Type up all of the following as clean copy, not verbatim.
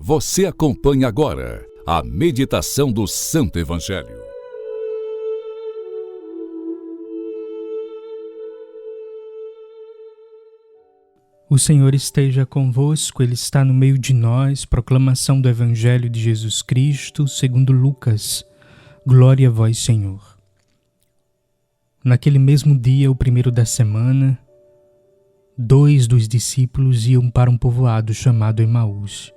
Você acompanha agora a meditação do Santo Evangelho. O Senhor esteja convosco, Ele está no meio de nós. Proclamação do Evangelho de Jesus Cristo, segundo Lucas. Glória a vós, Senhor. Naquele mesmo dia, o primeiro da semana, 2 dos discípulos iam para um povoado chamado Emaús,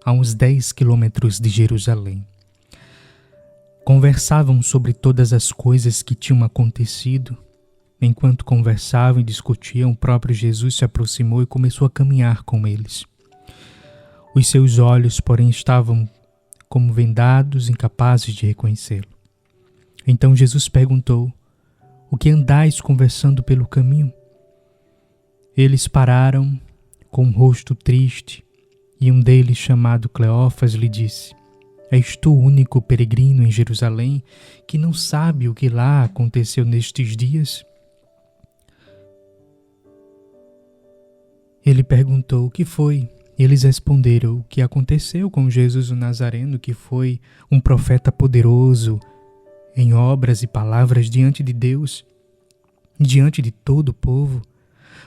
a uns 10 quilômetros de Jerusalém. Conversavam sobre todas as coisas que tinham acontecido. Enquanto conversavam e discutiam, o próprio Jesus se aproximou e começou a caminhar com eles. Os seus olhos, porém, estavam como vendados, incapazes de reconhecê-lo. Então Jesus perguntou: "O que andais conversando pelo caminho?" Eles pararam com um rosto triste, e um deles, chamado Cleófas, lhe disse: "És tu o único peregrino em Jerusalém que não sabe o que lá aconteceu nestes dias?" Ele perguntou: "O que foi?" Eles responderam: "O que aconteceu com Jesus o Nazareno, que foi um profeta poderoso em obras e palavras diante de Deus, diante de todo o povo.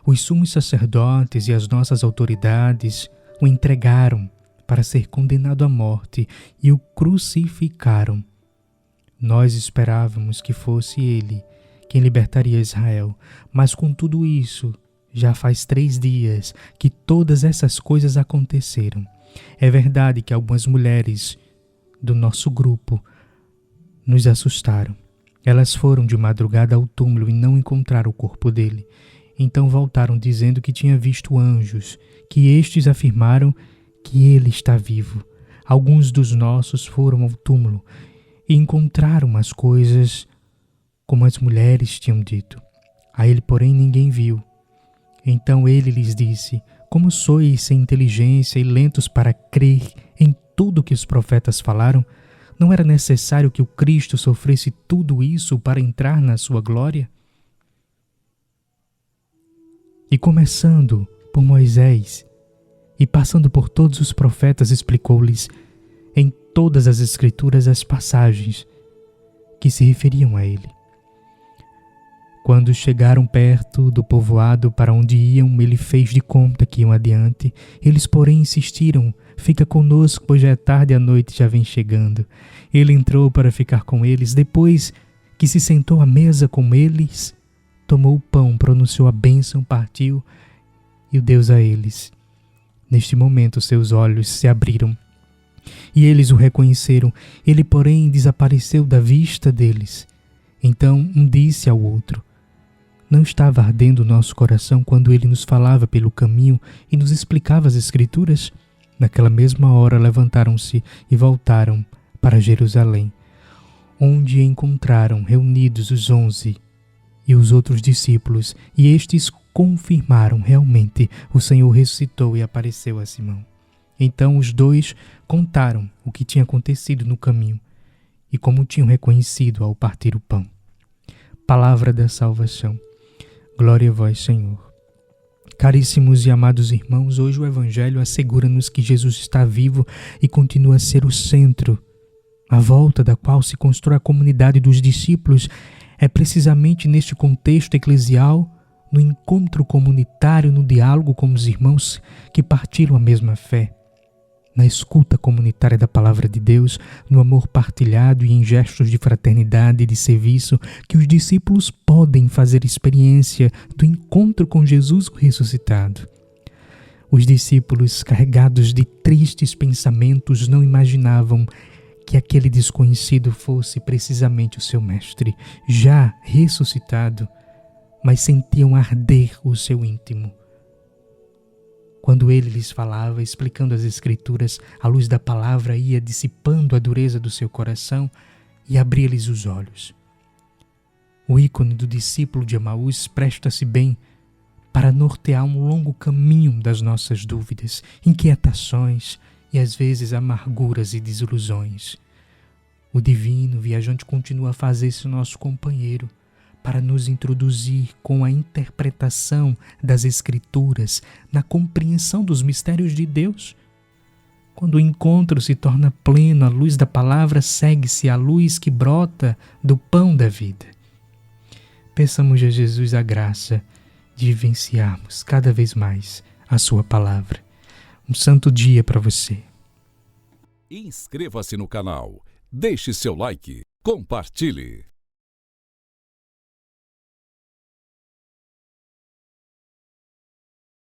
Os sumos sacerdotes e as nossas autoridades o entregaram para ser condenado à morte e o crucificaram. Nós esperávamos que fosse ele quem libertaria Israel, mas com tudo isso, já faz 3 dias que todas essas coisas aconteceram. É verdade que algumas mulheres do nosso grupo nos assustaram. Elas foram de madrugada ao túmulo e não encontraram o corpo dele. Então voltaram dizendo que tinha visto anjos, que estes afirmaram que ele está vivo. Alguns dos nossos foram ao túmulo e encontraram as coisas como as mulheres tinham dito. A ele, porém, ninguém viu." Então ele lhes disse: "Como sois sem inteligência e lentos para crer em tudo que os profetas falaram? Não era necessário que o Cristo sofresse tudo isso para entrar na sua glória?" E começando por Moisés e passando por todos os profetas, explicou-lhes em todas as Escrituras as passagens que se referiam a ele. Quando chegaram perto do povoado para onde iam, ele fez de conta que iam adiante. Eles, porém, insistiram: "Fica conosco, pois já é tarde e a noite já vem chegando." Ele entrou para ficar com eles. Depois que se sentou à mesa com eles, tomou o pão, pronunciou a bênção, partiu e o deu a eles. Neste momento, seus olhos se abriram e eles o reconheceram. Ele, porém, desapareceu da vista deles. Então um disse ao outro: "Não estava ardendo o nosso coração quando ele nos falava pelo caminho e nos explicava as Escrituras?" Naquela mesma hora levantaram-se e voltaram para Jerusalém, onde encontraram reunidos os 11 e os outros discípulos, e estes confirmaram: realmente o Senhor ressuscitou e apareceu a Simão. Então os 2 contaram o que tinha acontecido no caminho e como tinham reconhecido ao partir o pão. Palavra da salvação. Glória a vós, Senhor. Caríssimos e amados irmãos, hoje o Evangelho assegura-nos que Jesus está vivo e continua a ser o centro, à volta da qual se constrói a comunidade dos discípulos. É precisamente neste contexto eclesial, no encontro comunitário, no diálogo com os irmãos que partilham a mesma fé, na escuta comunitária da palavra de Deus, no amor partilhado e em gestos de fraternidade e de serviço, que os discípulos podem fazer experiência do encontro com Jesus ressuscitado. Os discípulos, carregados de tristes pensamentos, não imaginavam que aquele desconhecido fosse precisamente o seu mestre, já ressuscitado, mas sentiam arder o seu íntimo. Quando ele lhes falava, explicando as Escrituras, a luz da palavra ia dissipando a dureza do seu coração e abria-lhes os olhos. O ícone do discípulo de Emaús presta-se bem para nortear um longo caminho das nossas dúvidas, inquietações e às vezes amarguras e desilusões. O divino viajante continua a fazer-se nosso companheiro para nos introduzir com a interpretação das Escrituras na compreensão dos mistérios de Deus. Quando o encontro se torna pleno, a luz da palavra segue-se à luz que brota do pão da vida. Peçamos a Jesus a graça de vivenciarmos cada vez mais a sua palavra. Um santo dia para você. Inscreva-se no canal, deixe seu like, compartilhe.